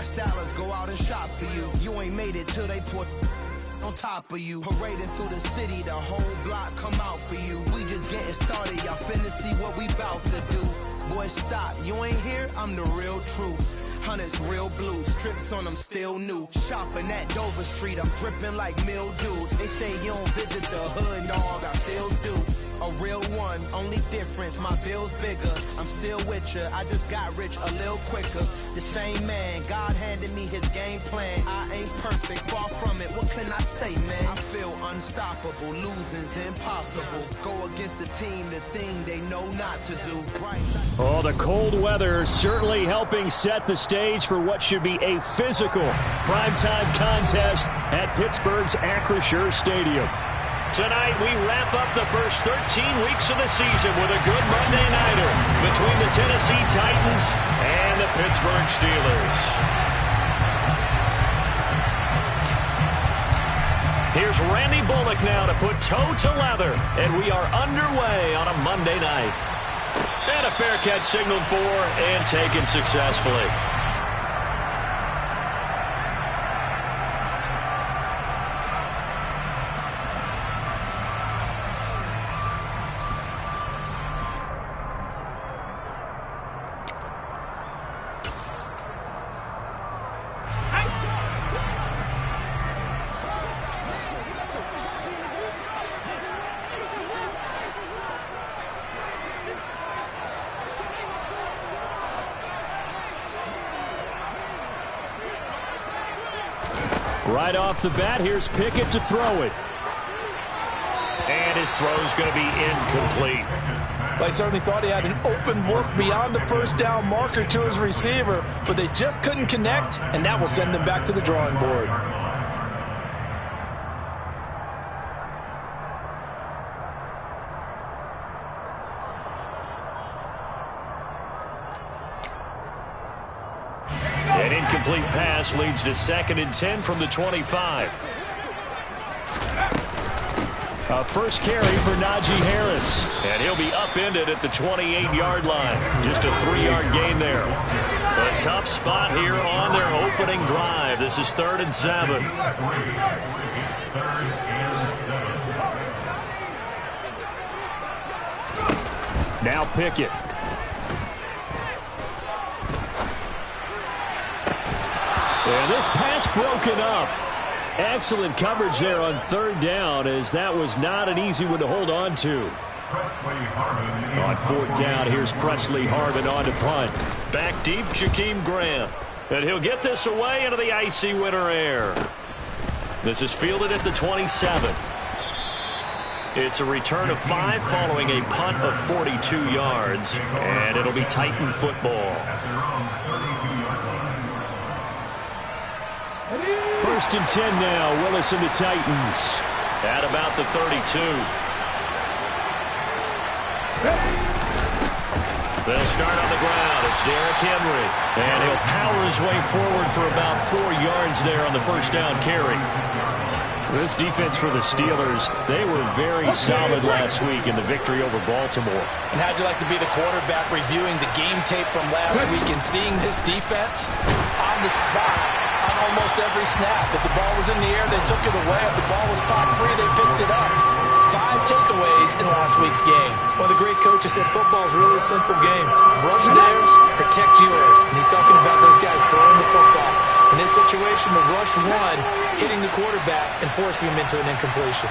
Watch Dallas go out and shop for you. You ain't made it till they put on top of you. Parading through the city, the whole block come out for you. We just getting started, y'all finna see what we bout to do. Boy, stop, you ain't here, I'm the real truth. Hunters, real blue, strips on them still new. Shopping at Dover Street, I'm dripping like mildew. They say you don't visit the hood, dog, I still do. A real one, only difference, my bill's bigger. I'm still with ya, I just got rich a little quicker. The same man, God handed me his game plan. I ain't perfect, far from it, what can I say, man? I feel unstoppable, losing's impossible. Go against the team, the thing they know not to do. Right. Oh, the cold weather certainly helping set the stage for what should be a physical primetime contest at Pittsburgh's Acrisure Stadium. Tonight, we wrap up the first 13 weeks of the season with a good Monday nighter between the Tennessee Titans and the Pittsburgh Steelers. Here's Randy Bullock now to put toe to leather, and we are underway on a Monday night. And a fair catch signaled for and taken successfully. Right off the bat, here's Pickett to throw it. And his throw's going to be incomplete. Well, I certainly thought he had an open look beyond the first down marker to his receiver, but they just couldn't connect, and that will send them back to the drawing board. An incomplete pass leads to 2nd and 10 from the 25. A first carry for Najee Harris. And he'll be upended at the 28-yard line. Just a 3-yard gain there. A tough spot here on their opening drive. This is 3rd and 7. Now Pickett. And this pass broken up. Excellent coverage there on 3rd down, as that was not an easy one to hold on to. On 4th down, here's Presley Harvin on to punt. Back deep, Jakeem Grant. And he'll get this away into the icy winter air. This is fielded at the 27. It's a return of 5 following a punt of 42 yards. And it'll be Titan football. 1st and 10 now, Willis and the Titans. At about the 32. They'll start on the ground. It's Derrick Henry. And he'll power his way forward for about 4 yards there on the first down carry. This defense for the Steelers, they were very solid last week in the victory over Baltimore. And how'd you like to be the quarterback reviewing the game tape from last week and seeing this defense on the spot on almost every snap? If the ball was in the air, they took it away. If the ball was popped free, they picked it up. 5 takeaways in last week's game. One of the great coaches said football is really a simple game. Rush theirs, protect yours. And he's talking about those guys throwing the football. In this situation, the rush won, hitting the quarterback and forcing him into an incompletion.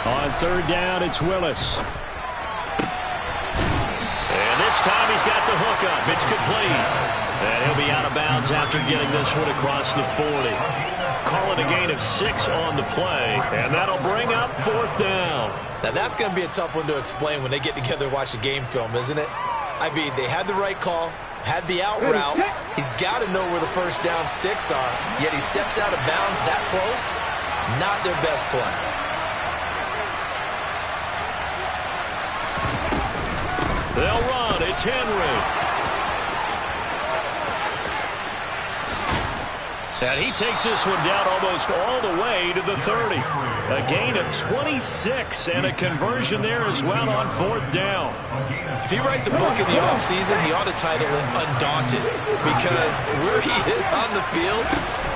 On 3rd down, it's Willis. And this time he's got the hook up. It's complete. And he'll be out of bounds after getting this one across the 40. Call it a gain of 6 on the play. And that'll bring up 4th down. Now that's going to be a tough one to explain when they get together and watch the game film, isn't it? I mean, they had the right call, had the out route. He's got to know where the first down sticks are, yet he steps out of bounds that close. Not their best play. They'll run. It's Henry. And he takes this one down almost all the way to the 30. A gain of 26 and a conversion there as well on 4th down. If he writes a book in the offseason, he ought to title it Undaunted, because where he is on the field,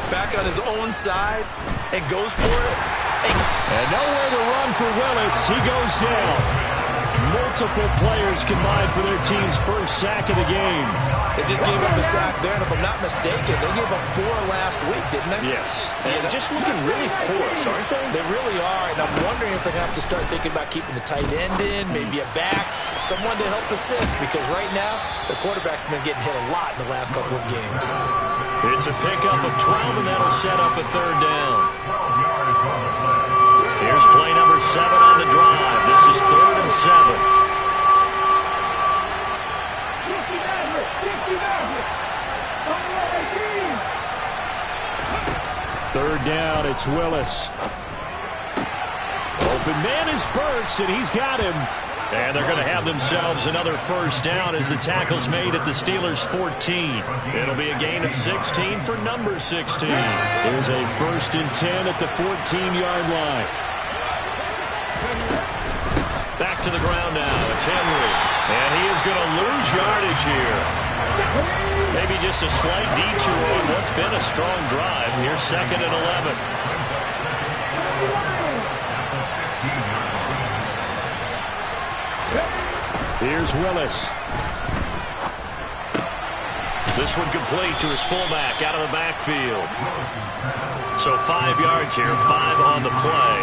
back on his own side, and goes for it. And nowhere to run for Willis. He goes down. Multiple players combined for their team's first sack of the game. They just gave up a sack there, and if I'm not mistaken, they gave up 4 last week, didn't they? Yes. And just looking really porous, aren't they? They really are, and I'm wondering if they're going to have to start thinking about keeping the tight end in, maybe a back, someone to help assist, because right now, the quarterback's been getting hit a lot in the last couple of games. It's a pickup of 12, and that'll set up a 3rd down. Here's play number 7 on the drive. This is 3rd and 7. Third down, it's Willis. Open man is Burks, and he's got him. And they're going to have themselves another first down as the tackle's made at the Steelers' 14. It'll be a gain of 16 for number 16. There's a 1st and 10 at the 14-yard line. Back to the ground now. It's Henry. And he is going to lose yardage here. Maybe just a slight detour on what's been a strong drive. Here's 2nd and 11. Here's Willis. This one complete to his fullback out of the backfield. So 5 yards here, 5 on the play.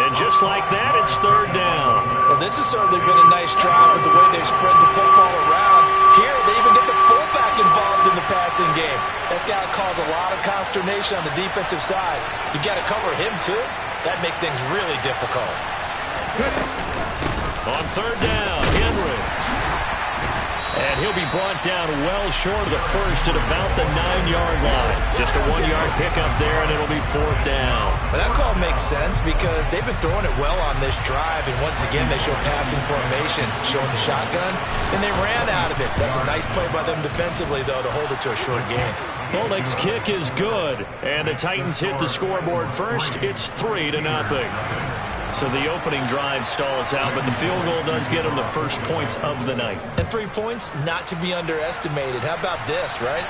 And just like that, it's 3rd down. Well, this has certainly been a nice drive with the way they've spread the football around. Here, they even get the fullback involved in the passing game. That's got to cause a lot of consternation on the defensive side. You got to cover him, too. That makes things really difficult. On 3rd down, Henry. And he'll be brought down well short of the first at about the 9-yard line. Just a 1-yard pickup there, and it'll be 4th down. But that call makes sense because they've been throwing it well on this drive, and once again they show passing formation, showing the shotgun, and they ran out of it. That's a nice play by them defensively, though, to hold it to a short gain. Bullock's kick is good, and the Titans hit the scoreboard first. It's 3-0. So the opening drive stalls out, but the field goal does get them the first points of the night. And 3 points, not to be underestimated. How about this, right?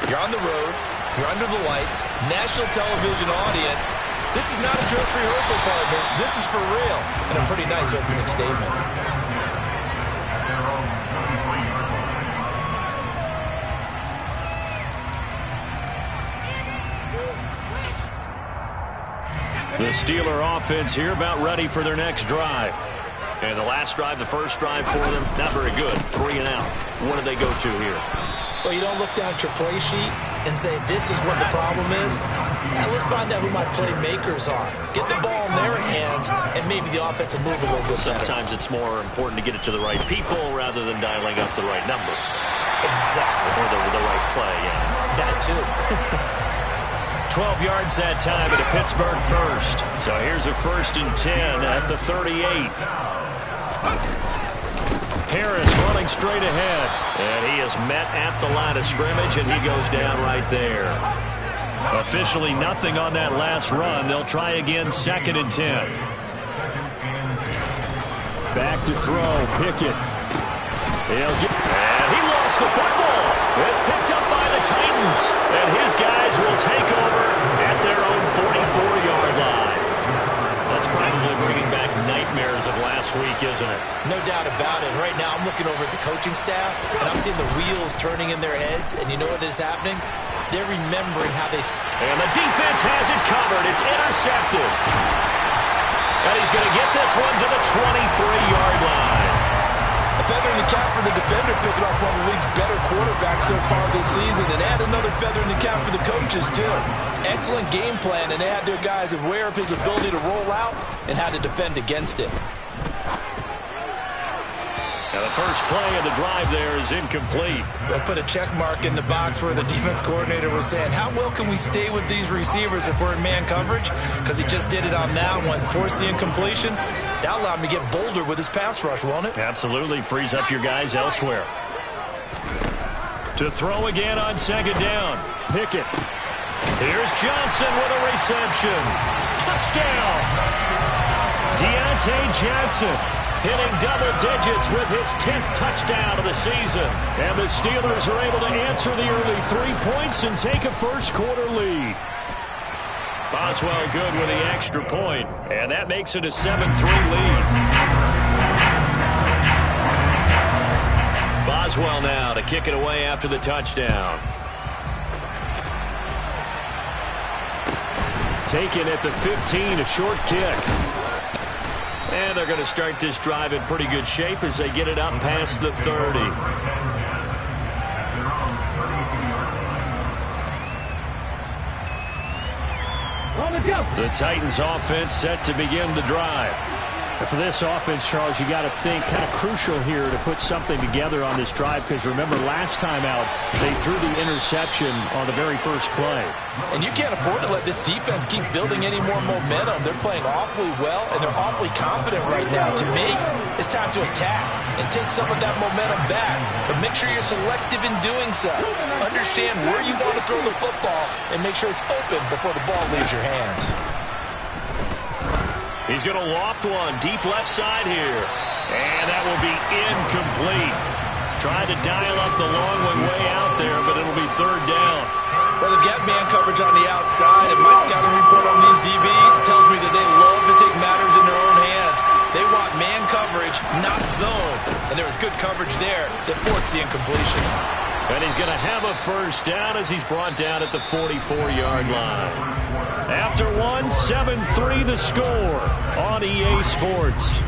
You're on the road, you're under the lights, national television audience. This is not a dress rehearsal, partner. This is for real, and a pretty nice opening statement. The Steeler offense here about ready for their next drive. And the last drive, the first drive for them, not very good. 3 and out. What do they go to here? Well, you don't look down at your play sheet and say, this is what the problem is. Now, let's find out who my playmakers are. Get the ball in their hands, and maybe the offense will move a little bit better. Sometimes it's more important to get it to the right people rather than dialing up the right number. Exactly. Or the right play, yeah. That, too. 12 yards that time at a Pittsburgh first. So here's a 1st and 10 at the 38. Harris running straight ahead. And he is met at the line of scrimmage, and he goes down right there. Officially nothing on that last run. They'll try again, 2nd and 10. Back to throw, Pickett. And he lost the football. It's picked up by the Titans. And his guys will take over at their own 44-yard line. That's probably bringing back nightmares of last week, isn't it? No doubt about it. Right now I'm looking over at the coaching staff, and I'm seeing the wheels turning in their heads. And you know what is happening? They're remembering how they... And the defense has it covered. It's intercepted. And he's going to get this one to the 23-yard line. A feather in the cap for the defender, picking off one of the league's better quarterbacks so far this season, and add another feather in the cap for the coaches, too. Excellent game plan, and they had their guys aware of his ability to roll out and how to defend against it. Now the first play of the drive there is incomplete. They'll put a check mark in the box where the defense coordinator was saying, how well can we stay with these receivers if we're in man coverage? Because he just did it on that one. Force the incompletion. That'll allow him to get bolder with his pass rush, won't it? Absolutely. Frees up your guys elsewhere. To throw again on 2nd down. Pickett. Here's Johnson with a reception. Touchdown! Deontay Johnson hitting double digits with his 10th touchdown of the season. And the Steelers are able to answer the early 3 points and take a first-quarter lead. Boswell good with the extra point, and that makes it a 7-3 lead. Boswell now to kick it away after the touchdown. Taken at the 15, a short kick. And they're going to start this drive in pretty good shape as they get it up past the 30. The Titans offense set to begin the drive. For this offense, Charles, you got to think kind of crucial here to put something together on this drive, because remember last time out they threw the interception on the very first play. And you can't afford to let this defense keep building any more momentum. They're playing awfully well, and they're awfully confident right now. To me, it's time to attack and take some of that momentum back. But make sure you're selective in doing so. Understand where you want to throw the football and make sure it's open before the ball leaves your hands. He's going to loft one deep left side here. And that will be incomplete. Trying to dial up the long one way out there, but it'll be third down. Well, they've got man coverage on the outside, and my scouting report on these DBs tells me that they love to take matters in their own hands. They want man coverage, not zone. And there was good coverage there that forced the incompletion. And he's going to have a first down as he's brought down at the 44-yard line. After one, 7-3 the score on EA Sports.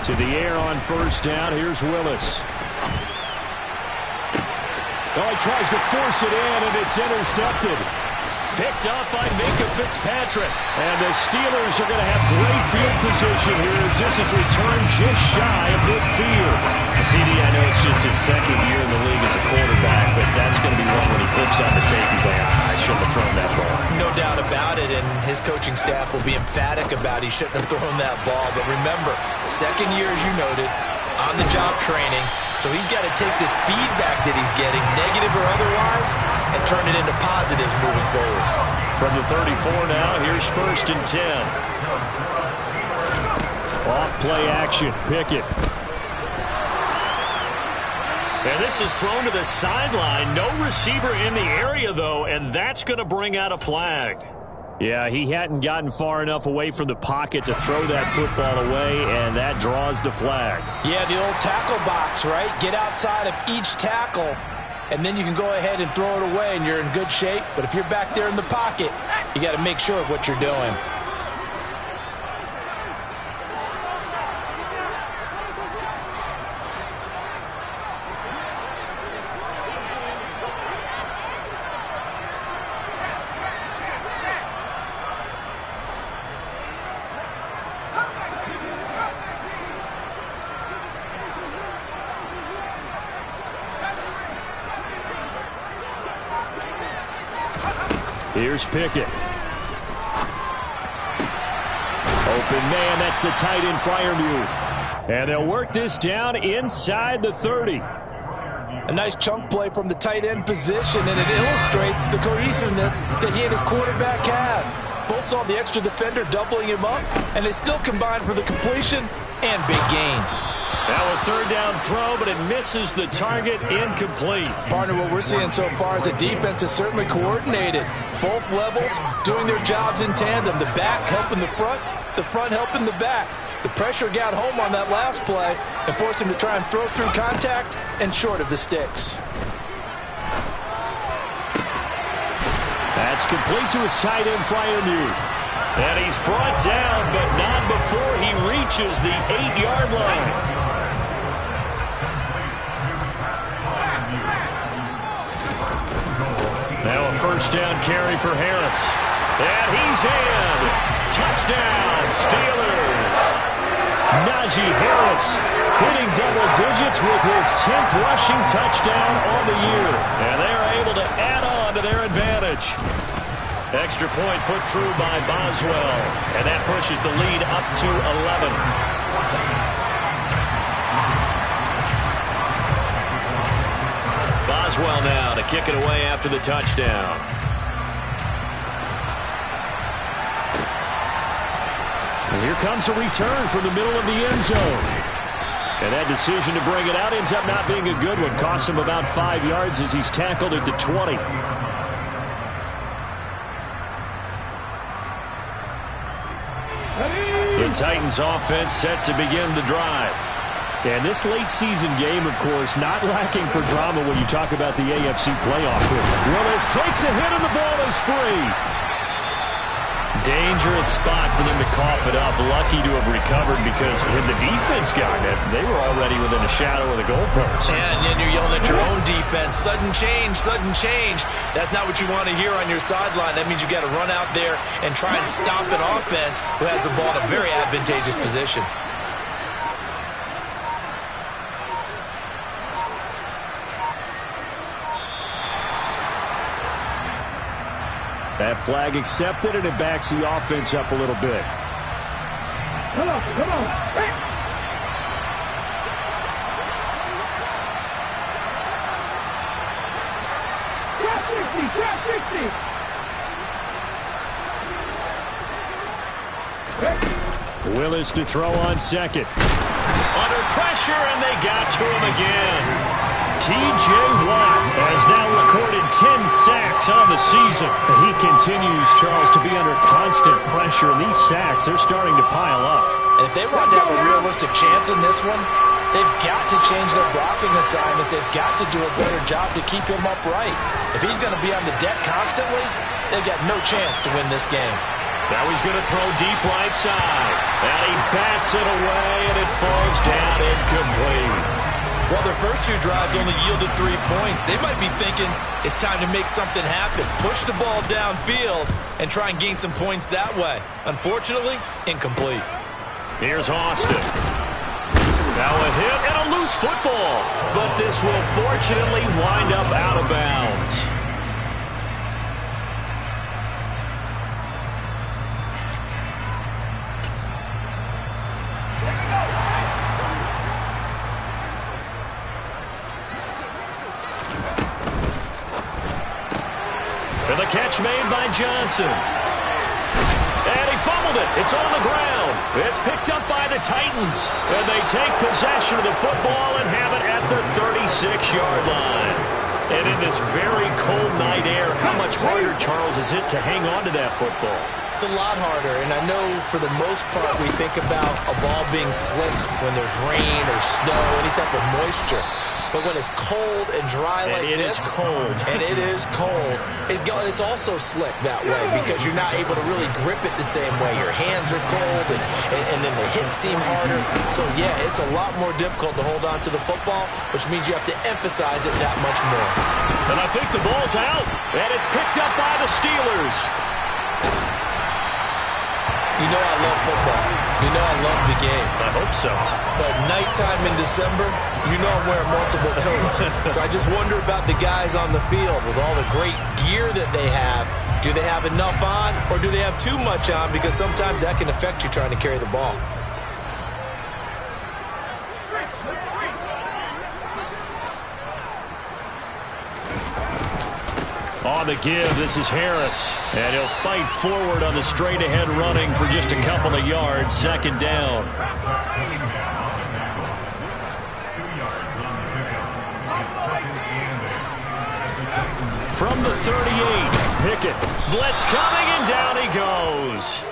To the air on first down. Here's Willis. Oh, he tries to force it in, and it's intercepted. Picked up by Minkah Fitzpatrick. And the Steelers are going to have great field position here as this is returned just shy of midfield. CD, I know it's just his second year in the league as a quarterback, but that's going to be one when he flips on the tape. He's like, I shouldn't have thrown that ball. No doubt about it, and his coaching staff will be emphatic about he shouldn't have thrown that ball. But remember, second year, as you noted, on-the-job training. So he's got to take this feedback that he's getting, negative or otherwise, and turn it into positives moving forward. From the 34 now, here's first and 10. Off play action, Pickett. And this is thrown to the sideline. No receiver in the area, though, and that's going to bring out a flag. Yeah, he hadn't gotten far enough away from the pocket to throw that football away, and that draws the flag. Yeah, the old tackle box, right? Get outside of each tackle, and then you can go ahead and throw it away, and you're in good shape. But if you're back there in the pocket, you got to make sure of what you're doing. Here's Pickett. Open man, that's the tight end Freiermuth. And they'll work this down inside the 30. A nice chunk play from the tight end position, and it illustrates the cohesiveness that he and his quarterback have. Both saw the extra defender doubling him up, and they still combined for the completion and big gain. Now a third down throw, but it misses the target, incomplete. Partner, what we're seeing so far is the defense is certainly coordinated. Both levels doing their jobs in tandem. The back helping the front helping the back. The pressure got home on that last play and forced him to try and throw through contact and short of the sticks. That's complete to his tight end, Freiermuth. And he's brought down, but not before he reaches the 8-yard line. Now a first down carry for Harris. And he's in. Touchdown, Steelers. Najee Harris hitting double digits with his 10th rushing touchdown on the year. And they're able to add on to their advantage. Extra point put through by Boswell. And that pushes the lead up to 11. Boswell now to kick it away after the touchdown. And here comes a return from the middle of the end zone. And that decision to bring it out ends up not being a good one. Costs him about 5 yards as he's tackled at the 20. The Titans offense set to begin the drive. And this late season game, of course, not lacking for drama when you talk about the AFC playoff here. Willis takes a hit and the ball is free. Dangerous spot for them to cough it up. Lucky to have recovered because had the defense gotten it, they were already within a shadow of the goalpost. And then you're yelling at your own defense. Sudden change, sudden change. That's not what you want to hear on your sideline. That means you got to run out there and try and stop an offense who has the ball in a very advantageous position. That flag accepted, and it backs the offense up a little bit. Come on, come on. Hey. Trap 60. Willis to throw on second. Under pressure, and they got to him again. T.J. Watt has now recorded 10 sacks on the season. He continues, Charles, to be under constant pressure, and these sacks, they're starting to pile up. And if they want to have a realistic chance in this one, they've got to change their blocking assignments. They've got to do a better job to keep him upright. If he's going to be on the deck constantly, they've got no chance to win this game. Now he's going to throw deep right side. And he bats it away, and it falls down incomplete. Well, their first two drives only yielded 3 points. They might be thinking it's time to make something happen. Push the ball downfield and try and gain some points that way. Unfortunately, incomplete. Here's Austin. Now a hit and a loose football. But this will fortunately wind up out of bounds. And the catch made by Johnson. And he fumbled it. It's on the ground. It's picked up by the Titans. And they take possession of the football and have it at their 36-yard line. And in this very cold night air, how much harder, Charles, is it to hang on to that football? It's a lot harder, and I know for the most part we think about a ball being slick when there's rain or snow, any type of moisture. But when it's cold and dry like this, and it is cold, it's also slick that way because you're not able to really grip it the same way. Your hands are cold, and then the hits seem harder. So, yeah, it's a lot more difficult to hold on to the football, which means you have to emphasize it that much more. And I think the ball's out, and it's picked up by the Steelers. You know I love football. You know I love the game. I hope so. But nighttime in December, you know I'm wearing multiple coats. So I just wonder about the guys on the field with all the great gear that they have. Do they have enough on, or do they have too much on? Because sometimes that can affect you trying to carry the ball. On the give, this is Harris. And he'll fight forward on the straight-ahead running for just a couple of yards. Second down. From the 38, Pickett. Blitz coming, and down he goes.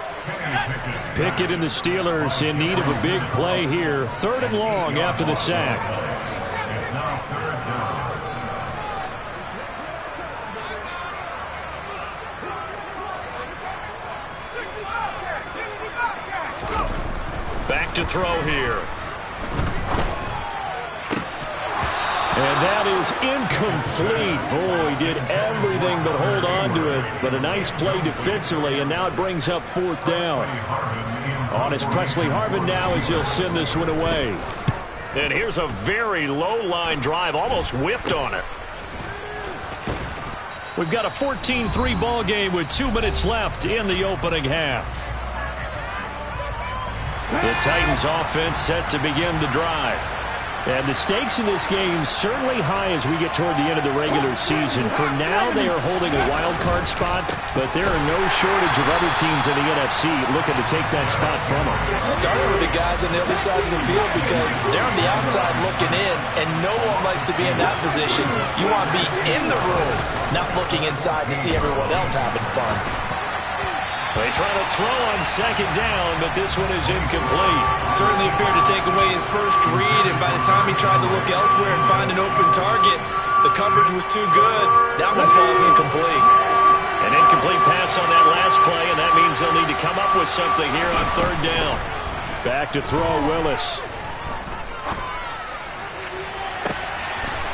Pickett and the Steelers in need of a big play here. 3rd and long after the sack. Back to throw here. And that is incomplete. Oh, he did everything but hold on to it. But a nice play defensively, and now it brings up 4th down. On is Presley Harvin now as he'll send this one away. And here's a very low-line drive, almost whiffed on it. We've got a 14-3 ball game with 2 minutes left in the opening half. The Titans offense set to begin the drive. And the stakes in this game certainly high as we get toward the end of the regular season. For now, they are holding a wild card spot, but there are no shortage of other teams in the NFC looking to take that spot from them. Starting with the guys on the other side of the field because they're on the outside looking in, and no one likes to be in that position. You want to be in the room, not looking inside to see everyone else having fun. They try to throw on 2nd down, but this one is incomplete. Certainly appeared to take away his first read, and by the time he tried to look elsewhere and find an open target, the coverage was too good. That one falls incomplete. An incomplete pass on that last play, and that means they'll need to come up with something here on 3rd down. Back to throw Willis.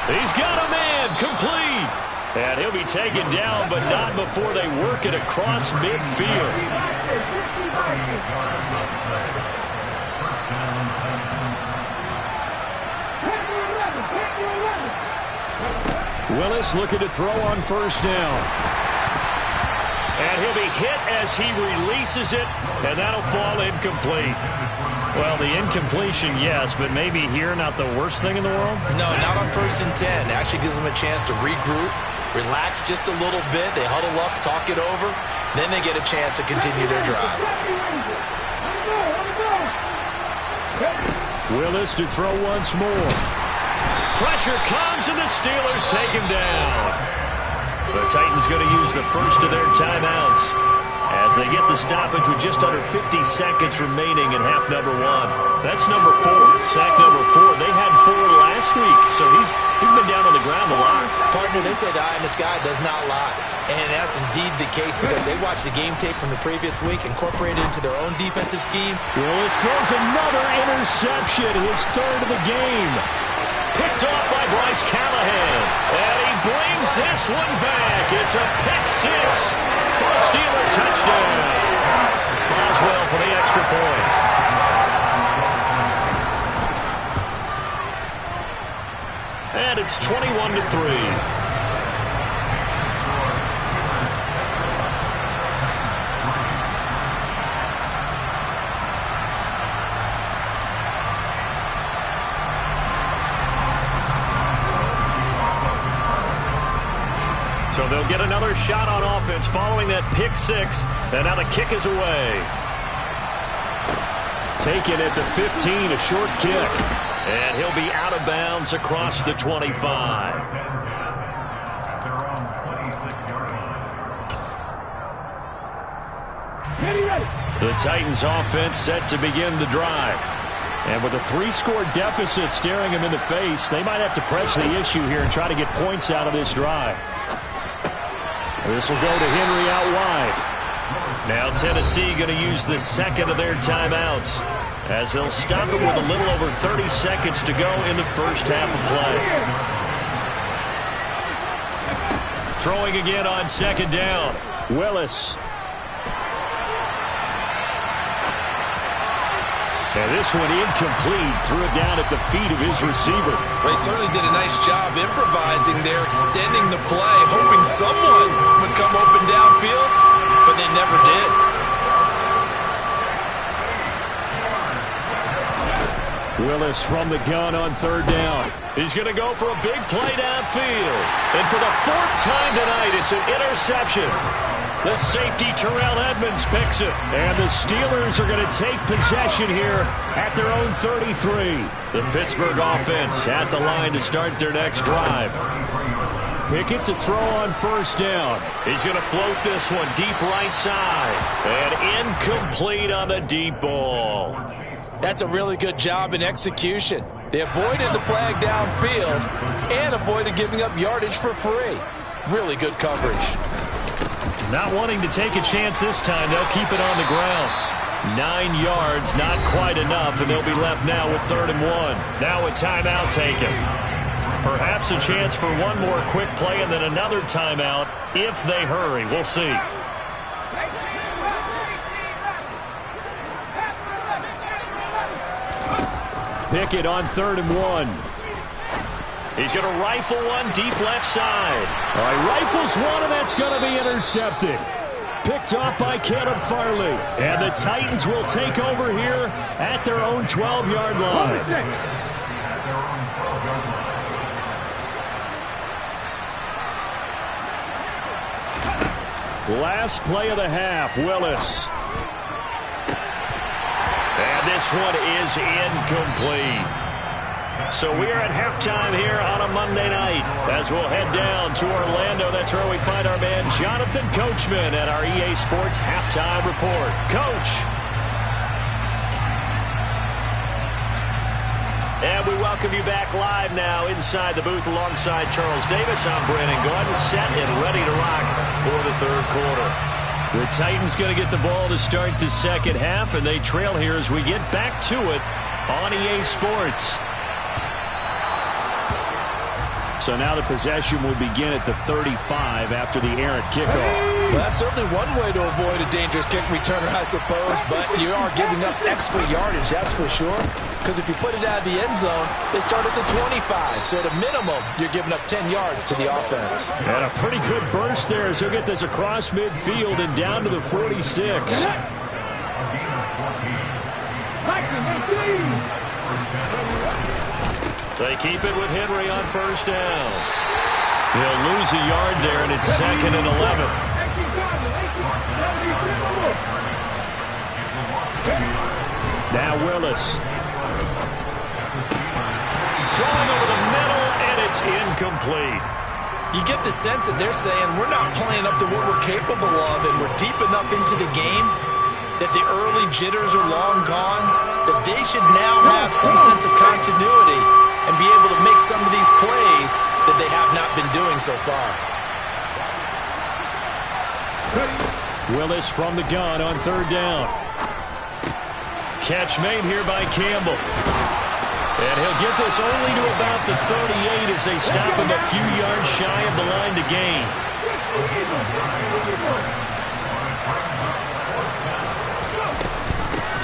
He's got a man, complete. And he'll be taken down, but not before they work it across midfield. Willis looking to throw on 1st down. And he'll be hit as he releases it, and that'll fall incomplete. Well, the incompletion, yes, but maybe here not the worst thing in the world? No, not on 1st and 10. Actually gives them a chance to regroup, relax just a little bit. They huddle up, talk it over. Then they get a chance to continue their drive. Willis to throw once more. Pressure comes, and the Steelers take him down. The Titans going to use the first of their timeouts as they get the stoppage with just under 50 seconds remaining in half number 1. That's number 4, sack number 4. They had 4 last week, so he's been down on the ground a lot. Partner, they say the eye in the sky does not lie. And that's indeed the case because they watched the game tape from the previous week, incorporated into their own defensive scheme. Willis throws another interception, his 3rd of the game. Picked off by Bryce Callahan. And he brings this one back. It's a pick 6 for a Steeler touchdown. Boswell for the extra point. And it's 21-3. So they'll get another shot on offense following that pick 6. And now the kick is away. Taken at the 15, a short kick. And he'll be out of bounds across the 25. The Titans offense set to begin the drive. And with a 3-score deficit staring him in the face, they might have to press the issue here and try to get points out of this drive. This will go to Henry out wide. Now Tennessee going to use the 2nd of their timeouts as they'll stop it with a little over 30 seconds to go in the first half of play. Throwing again on 2nd down. Willis. And this one incomplete. Threw it down at the feet of his receiver. Well, he certainly did a nice job improvising there, extending the play, hoping someone would come open downfield, but they never did. Willis from the gun on 3rd down. He's going to go for a big play downfield. And for the 4th time tonight, it's an interception. The safety, Terrell Edmonds, picks it. And the Steelers are going to take possession here at their own 33. The Pittsburgh offense at the line to start their next drive. Pickett to throw on 1st down. He's going to float this one deep right side. And incomplete on the deep ball. That's a really good job in execution. They avoided the flag downfield and avoided giving up yardage for free. Really good coverage. Not wanting to take a chance this time, they'll keep it on the ground. 9 yards, not quite enough, and they'll be left now with 3rd and 1. Now a timeout taken. Perhaps a chance for one more quick play and then another timeout if they hurry. We'll see. Pickett on 3rd and 1. He's going to rifle one deep left side. All right, rifles one, and that's going to be intercepted. Picked off by Caleb Farley. And the Titans will take over here at their own 12-yard line. Last play of the half, Willis. And this one is incomplete. So we are at halftime here on a Monday night as we'll head down to Orlando. That's where we find our man Jonathan Coachman at our EA Sports Halftime Report. Coach. And we welcome you back live now inside the booth alongside Charles Davis. I'm Brandon Gaudin, set and ready to rock for the third quarter. The Titans going to get the ball to start the second half, and they trail here as we get back to it on EA Sports. So now the possession will begin at the 35 after the errant kickoff. Well, that's certainly one way to avoid a dangerous kick returner, I suppose, but you are giving up extra yardage, that's for sure. Because if you put it out of the end zone, they start at the 25. So at a minimum, you're giving up 10 yards to the offense. And a pretty good burst there as he'll get this across midfield and down to the 46. They keep it with Henry on first down. He'll lose a yard there, and it's 2nd and 11. Now Willis. Throwing over the middle, and it's incomplete. You get the sense that they're saying we're not playing up to what we're capable of, and we're deep enough into the game that the early jitters are long gone, that they should now have some sense of continuity and be able to make some of these plays that they have not been doing so far. Willis from the gun on 3rd down. Catch made here by Campbell. And he'll get this only to about the 38 as they stop him a few yards shy of the line to gain.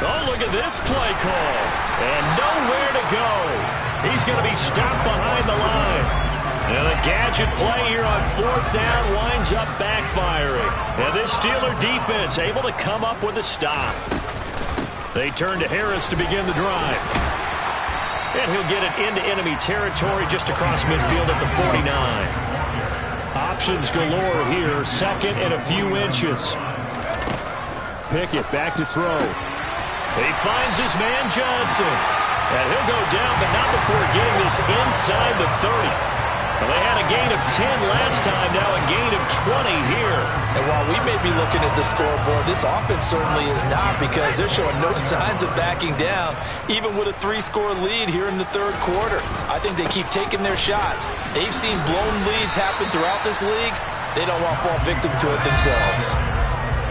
Oh, look at this play call. And nowhere to go. He's going to be stopped behind the line. And a gadget play here on 4th down winds up backfiring. And this Steeler defense able to come up with a stop. They turn to Harris to begin the drive. And he'll get it into enemy territory just across midfield at the 49. Options galore here. 2nd and a few inches. Pickett back to throw. He finds his man Johnson. And he'll go down, but not before getting this inside the 30. Well, they had a gain of 10 last time, now a gain of 20 here. And while we may be looking at the scoreboard, this offense certainly is not, because they're showing no signs of backing down, even with a 3-score lead here in the third quarter. I think they keep taking their shots. They've seen blown leads happen throughout this league. They don't want to fall victim to it themselves.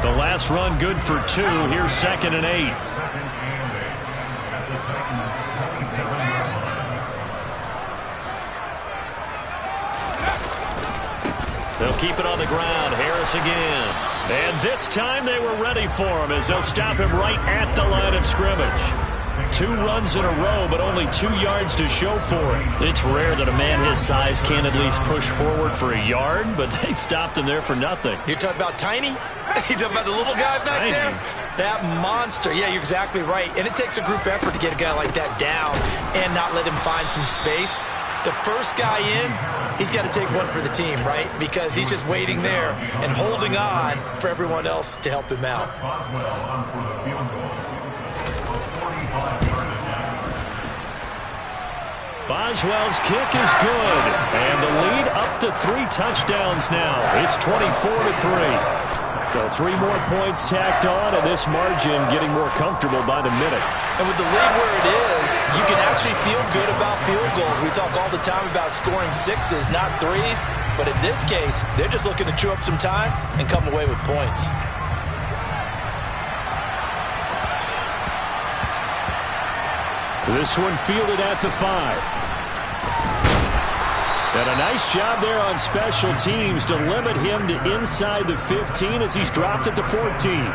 The last run good for 2. Here's 2nd and 8. They'll keep it on the ground. Harris again. And this time they were ready for him as they'll stop him right at the line of scrimmage. 2 runs in a row, but only 2 yards to show for it. It's rare that a man his size can at least push forward for a yard, but they stopped him there for nothing. You're talking about Tiny? You're talking about the little guy back there? That monster. Yeah, you're exactly right. And it takes a group effort to get a guy like that down and not let him find some space. The first guy in, he's got to take one for the team, right? Because he's just waiting there and holding on for everyone else to help him out. Boswell's kick is good. And the lead up to 3 touchdowns now. It's 24-3. So 3 more points tacked on, and this margin getting more comfortable by the minute. And with the lead where it is, you can actually feel good about field goals. We talk all the time about scoring 6s, not 3s. But in this case, they're just looking to chew up some time and come away with points. This one fielded at the 5. And a nice job there on special teams to limit him to inside the 15 as he's dropped it to 14.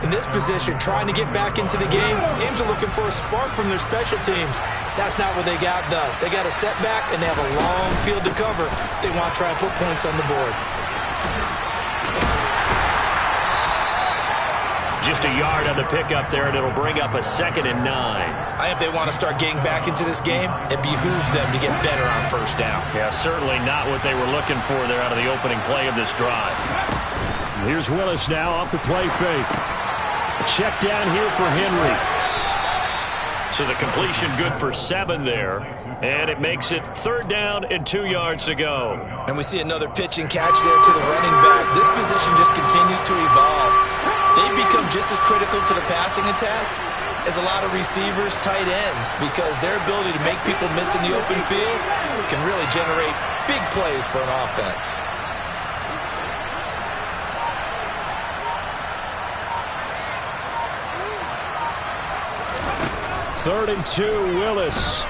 In this position, trying to get back into the game, teams are looking for a spark from their special teams. That's not what they got, though. They got a setback, and they have a long field to cover if they want to try and put points on the board. Just a yard on the pickup there, and it'll bring up a 2nd and 9. If they want to start getting back into this game, it behooves them to get better on first down. Yeah, certainly not what they were looking for there out of the opening play of this drive. Here's Willis now off the play fake. Check down here for Henry. So the completion good for 7 there, and it makes it 3rd down and 2 yards to go. And we see another pitch and catch there to the running back. This position just continues to evolve. They've become just as critical to the passing attack as a lot of receivers, tight ends, because their ability to make people miss in the open field can really generate big plays for an offense. Third and 2, Willis.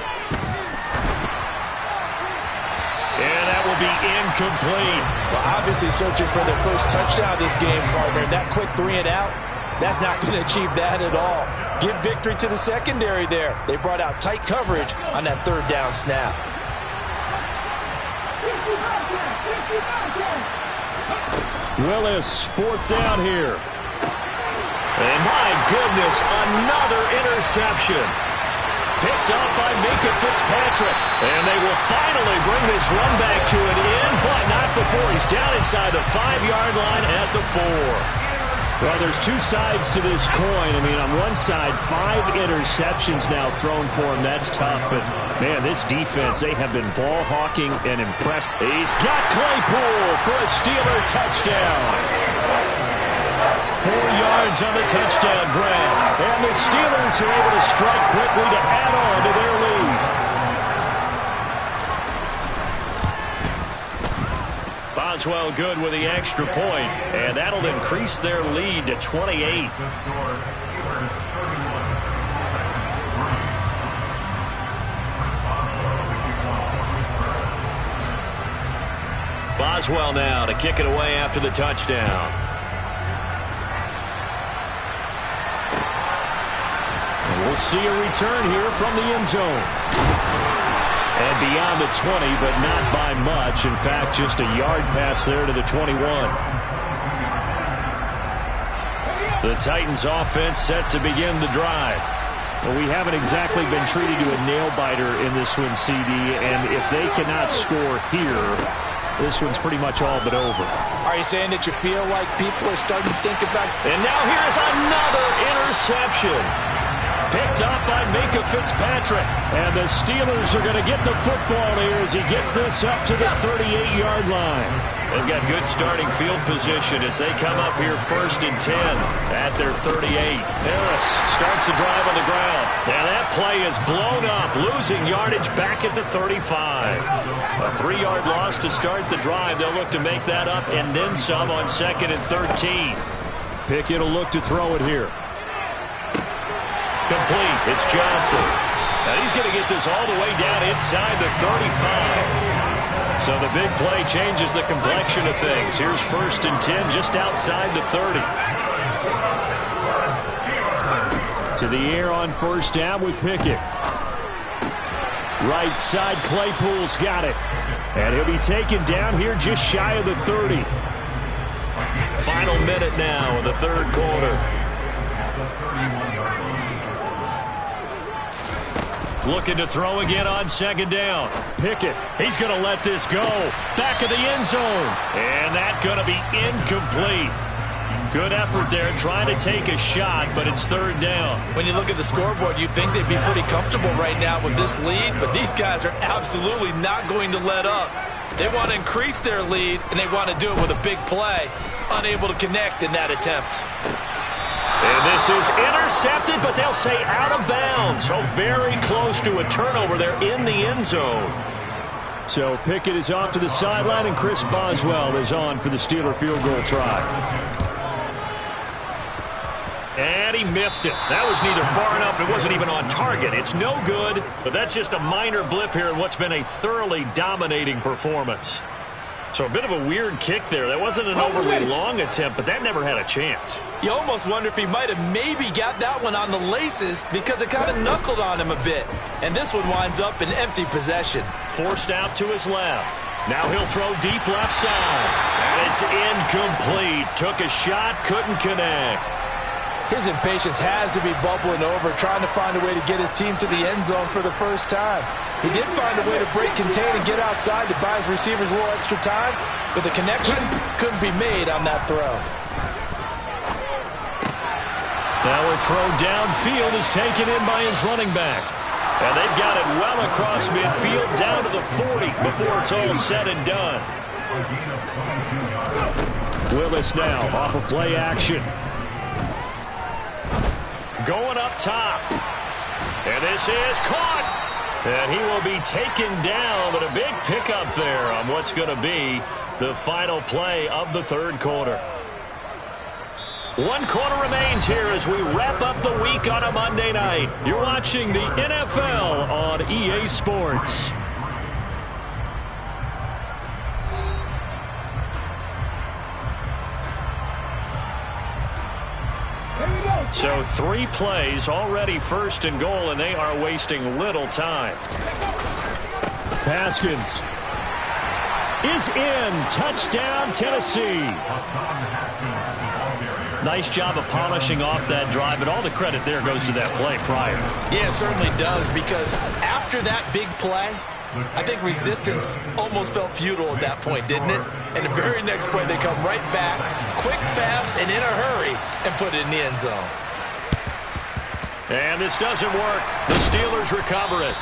And that will be incomplete. Well, obviously searching for their first touchdown this game, partner. That quick 3 and out, that's not going to achieve that at all. Give victory to the secondary there. They brought out tight coverage on that 3rd down snap. Willis, 4th down here. And my goodness, another interception. Picked up by Minkah Fitzpatrick. And they will finally bring this run back to an end, but not before he's down inside the 5-yard line at the 4. Well, there's 2 sides to this coin. I mean, on one side, 5 interceptions now thrown for him. That's tough, but, man, this defense, they have been ball hawking and impressed. He's got Claypool for a Steeler touchdown. 4 yards on the touchdown grab. And the Steelers are able to strike quickly to add on to their lead. Boswell good with the extra point, and that'll increase their lead to 28. Boswell now to kick it away after the touchdown. And we'll see a return here from the end zone. And beyond the 20, but not by much. In fact, just a yard pass there to the 21. The Titans offense set to begin the drive. Well, we haven't exactly been treated to a nail-biter in this one, CD. And if they cannot score here, this one's pretty much all but over. Are you saying that you feel like people are starting to think about... And now here's another interception. Picked up by Minkah Fitzpatrick. And the Steelers are going to get the football here as he gets this up to the 38-yard line. They've got good starting field position as they come up here 1st and 10 at their 38. Harris starts the drive on the ground. And that play is blown up, losing yardage back at the 35. A 3-yard loss to start the drive. They'll look to make that up and then some on 2nd and 13. Pickett will look to throw it here. Complete. It's Johnson. And he's going to get this all the way down inside the 35. So the big play changes the complexion of things. Here's 1st and 10 just outside the 30. To the air on 1st down with Pickett. Right side, Claypool's got it. And he'll be taken down here just shy of the 30. Final minute now of the 3rd quarter. Looking to throw again on 2nd down. Pickett. He's going to let this go. Back of the end zone. And that's going to be incomplete. Good effort there trying to take a shot, but it's 3rd down. When you look at the scoreboard, you'd think they'd be pretty comfortable right now with this lead, but these guys are absolutely not going to let up. They want to increase their lead, and they want to do it with a big play. Unable to connect in that attempt. And this is intercepted, but they'll say out of bounds. So very close to a turnover there in the end zone. So Pickett is off to the sideline, and Chris Boswell is on for the Steeler field goal try. And he missed it. That was neither far enough. It wasn't even on target. It's no good, but that's just a minor blip here in what's been a thoroughly dominating performance. So a bit of a weird kick there. That wasn't an overly long attempt, but that never had a chance. You almost wonder if he might have maybe got that one on the laces because it kind of knuckled on him a bit. And this one winds up in empty possession. Forced out to his left. Now he'll throw deep left side. And it's incomplete. Took a shot, couldn't connect. His impatience has to be bubbling over, trying to find a way to get his team to the end zone for the first time. He did find a way to break contain and get outside to buy his receivers a little extra time, but the connection couldn't be made on that throw. Now a throw downfield is taken in by his running back. And they've got it well across midfield down to the 40 before it's all said and done. Willis now off of play action. Going up top. And this is caught. And he will be taken down, but a big pickup there on what's going to be the final play of the third quarter. 1 quarter remains here as we wrap up the week on a Monday night. You're watching the NFL on EA Sports. So 3 plays already first and goal, and they are wasting little time. Haskins is in. Touchdown, Tennessee. Nice job of polishing off that drive, but all the credit there goes to that play prior. Yeah, it certainly does, because after that big play, I think resistance almost felt futile at that point, didn't it? And the very next play, they come right back, quick, fast, and in a hurry, and put it in the end zone. And this doesn't work. The Steelers recover it.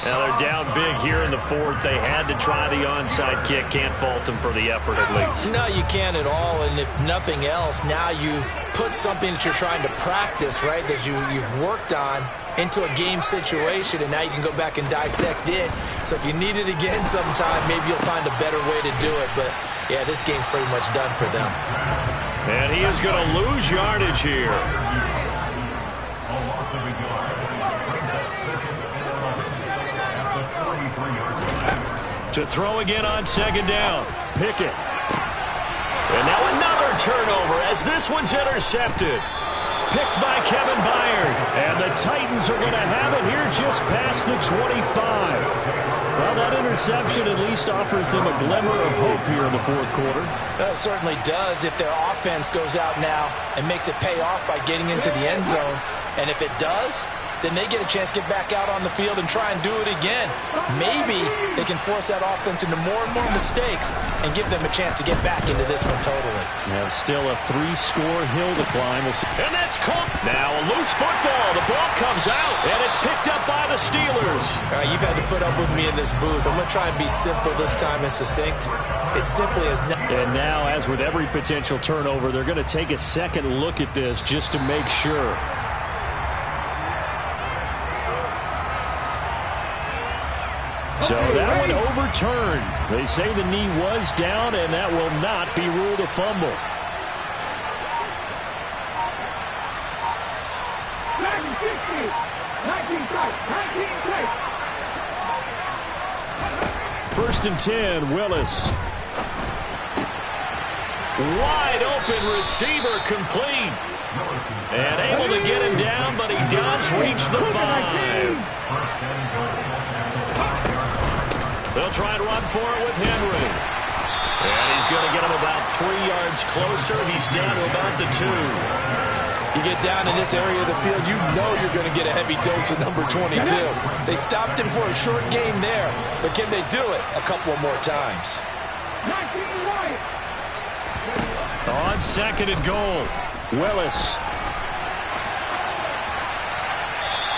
Now they're down big here in the fourth. They had to try the onside kick. Can't fault them for the effort at least. No, you can't at all. And if nothing else, now you've put something that you're trying to practice, right, that you've worked on into a game situation, and now you can go back and dissect it. So if you need it again sometime, maybe you'll find a better way to do it. But, yeah, this game's pretty much done for them. And he is going to lose yardage here. To throw again on second down. Pickett. And now another turnover as this one's intercepted. Picked by Kevin Byard. And the Titans are going to have it here just past the 25. Well, that interception at least offers them a glimmer of hope here in the fourth quarter. It certainly does if their offense goes out now and makes it pay off by getting into the end zone. And if it does, then they get a chance to get back out on the field and try and do it again. Maybe they can force that offense into more and more mistakes and give them a chance to get back into this one totally. Now still a 3-score hill to climb. And that's caught. Now a loose football. The ball comes out, and it's picked up by the Steelers. All right, you've had to put up with me in this booth. I'm going to try and be simple this time and succinct. As simply as... And now, as with every potential turnover, they're going to take a second look at this just to make sure. So that one overturned. They say the knee was down, and that will not be ruled a fumble. First and 10, Willis. Wide open receiver complete. And able to get him down, but he does reach the 5. They'll try and run for it with Henry. And he's going to get him about 3 yards closer. He's down to about the 2. You get down in this area of the field, you know you're going to get a heavy dose of number 22. They stopped him for a short game there, but can they do it a couple more times? On second and goal, Willis.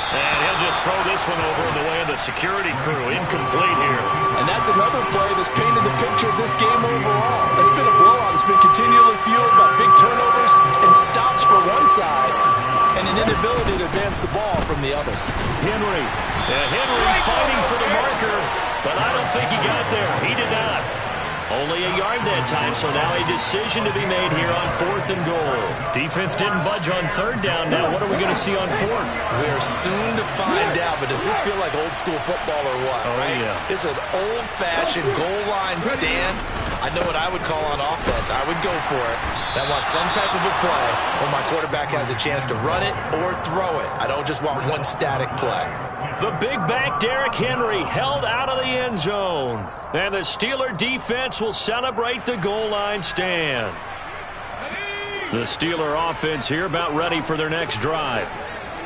And he'll just throw this one over in the way of the security crew. Incomplete here. And that's another play that's painted the picture of this game overall. It's been a blowout. It's been continually fueled by big turnovers and stops for one side and an inability to advance the ball from the other. Henry. Henry fighting for the marker, but I don't think he got there. He did not. Only a yard that time, so now a decision to be made here on 4th and goal. Defense didn't budge on 3rd down. Now what are we going to see on 4th? We are soon to find out, but does this feel like old school football or what? Oh, right? Yeah. It's an old-fashioned goal line stand. I know what I would call on offense. I would go for it. I want some type of a play where my quarterback has a chance to run it or throw it. I don't just want one static play. The big back Derrick Henry held out of the end zone. And the Steeler defense will celebrate the goal line stand. The Steeler offense here about ready for their next drive.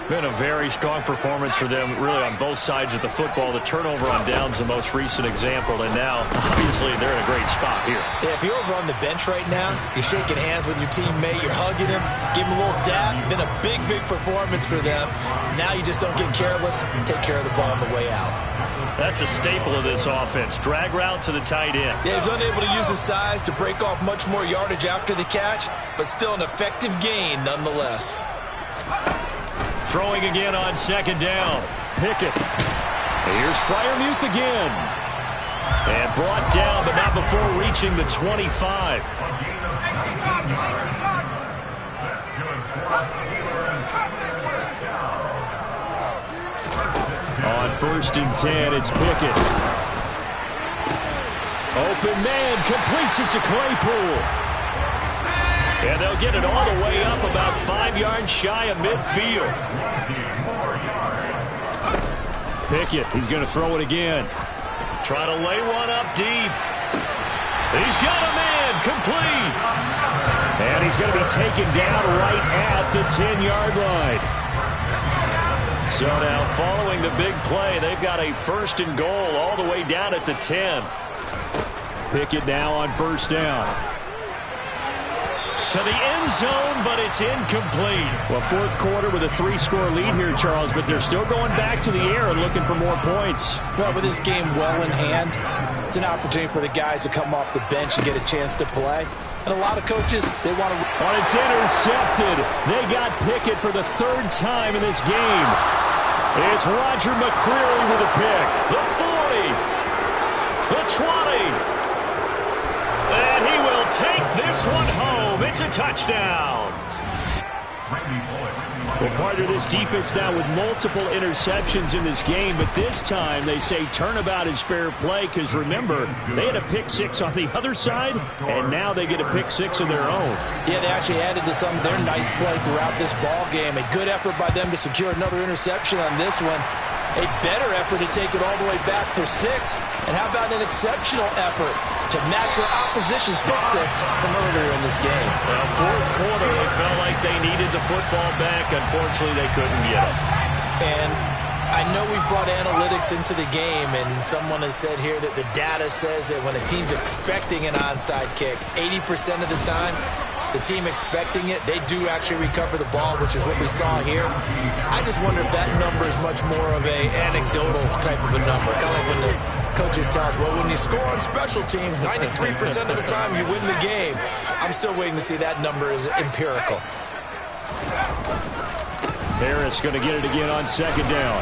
Been a very strong performance for them, really, on both sides of the football. The turnover on downs, the most recent example, and now, obviously, they're in a great spot here. Yeah, if you're over on the bench right now, you're shaking hands with your teammate, you're hugging him, give him a little dab. Been a big, big performance for them. Now you just don't get careless, take care of the ball on the way out. That's a staple of this offense. Drag route to the tight end. Yeah, he's unable to use his size to break off much more yardage after the catch, but still an effective gain nonetheless. Throwing again on 2nd down. Pickett. Here's Freiermuth again. And brought down, but not before reaching the 25. On 1st and 10, it's Pickett. Open man, completes it to Claypool. And they'll get it all the way up about 5 yards shy of midfield. Pickett, he's going to throw it again. Try to lay one up deep. He's got a man, complete. And he's going to be taken down right at the 10-yard line. So now following the big play, they've got a 1st and goal all the way down at the 10. Pickett now on 1st down. To the end zone, but it's incomplete. Well, 4th quarter with a 3-score lead here, Charles, but they're still going back to the air and looking for more points. Well, with this game well in hand, it's an opportunity for the guys to come off the bench and get a chance to play. And a lot of coaches, they want to... Oh, it's intercepted. They got Pickett for the 3rd time in this game. It's Roger McCreary with a pick. The 40. The 20. And he will take this one home. It's a touchdown. Well, part of this defense now with multiple interceptions in this game, but this time they say turnabout is fair play because, remember, they had a pick 6 on the other side, and now they get a pick 6 of their own. Yeah, they actually added to some of their nice play throughout this ball game. A good effort by them to secure another interception on this one. A better effort to take it all the way back for 6. And how about an exceptional effort to match their opposition's pick 6 from earlier in this game? Well, 4th quarter, they felt like they needed the football back. Unfortunately, they couldn't get it. And I know we've brought analytics into the game, and someone has said here that the data says that when a team's expecting an onside kick, 80% of the time, the team expecting it, they do actually recover the ball, which is what we saw here. I just wonder if that number is much more of a anecdotal type of a number. Kind of like when the coaches tell us, well, when you score on special teams, 93% of the time you win the game. I'm still waiting to see that number is empirical. Harris going to get it again on 2nd down.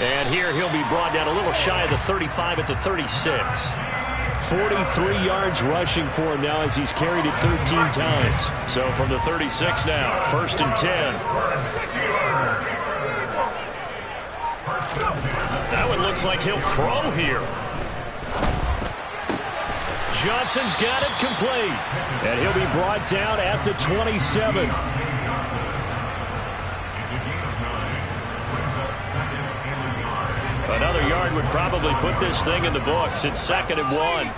And here he'll be brought down a little shy of the 35 at the 36. 43 yards rushing for him now as he's carried it 13 times. So from the 36 now, 1st and 10. That one looks like he'll throw here. Johnson's got it complete. And he'll be brought down at the 27. Another yard would probably put this thing in the books. It's 2nd and 1.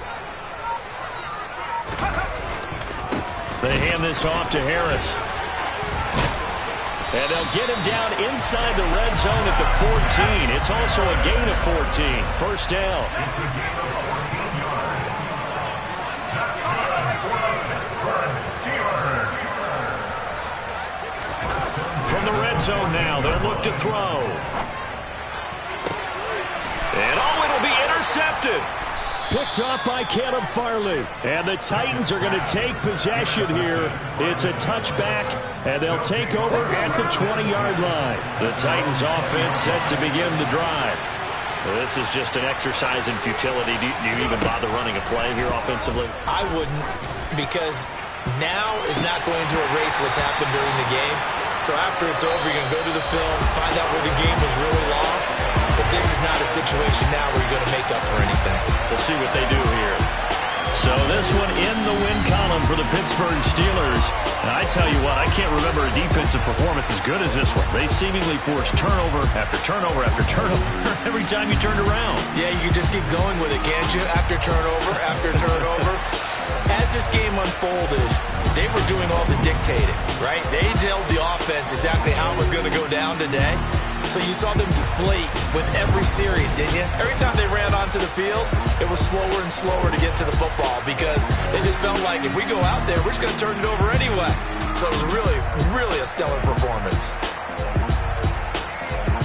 They hand this off to Harris. And they'll get him down inside the red zone at the 14. It's also a gain of 14. 1st down. From the red zone now, they'll look to throw. And it'll be intercepted. Picked off by Caleb Farley. And the Titans are going to take possession here. It's a touchback, and they'll take over at the 20-yard line. The Titans offense set to begin the drive. This is just an exercise in futility. Do you even bother running a play here offensively? I wouldn't, because now is not going to erase what's happened during the game. So after it's over, you're going to go to the film, find out where the game was really lost. But this is not a situation now where you're going to make up for anything. We'll see what they do here. So this one in the win column for the Pittsburgh Steelers. And I tell you what, I can't remember a defensive performance as good as this one. They seemingly forced turnover after turnover after turnover every time you turned around. Yeah, you can just keep going with it, can't you? After turnover after turnover. As this game unfolded, they were doing all the dictating, right? They told the offense exactly how it was going to go down today. So you saw them deflate with every series, didn't you? Every time they ran onto the field, it was slower and slower to get to the football because they just felt like if we go out there, we're just going to turn it over anyway. So it was really, really a stellar performance.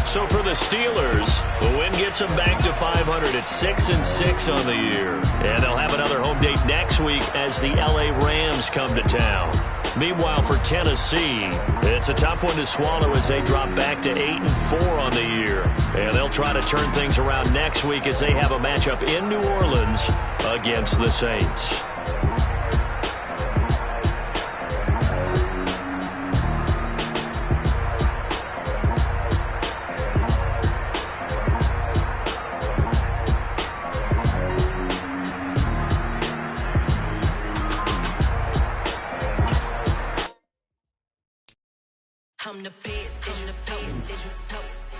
So for the Steelers, the win gets them back to 500 at 6-6 on the year. And they'll have another home date next week as the LA Rams come to town. Meanwhile, for Tennessee, it's a tough one to swallow as they drop back to 8-4 on the year. And they'll try to turn things around next week as they have a matchup in New Orleans against the Saints.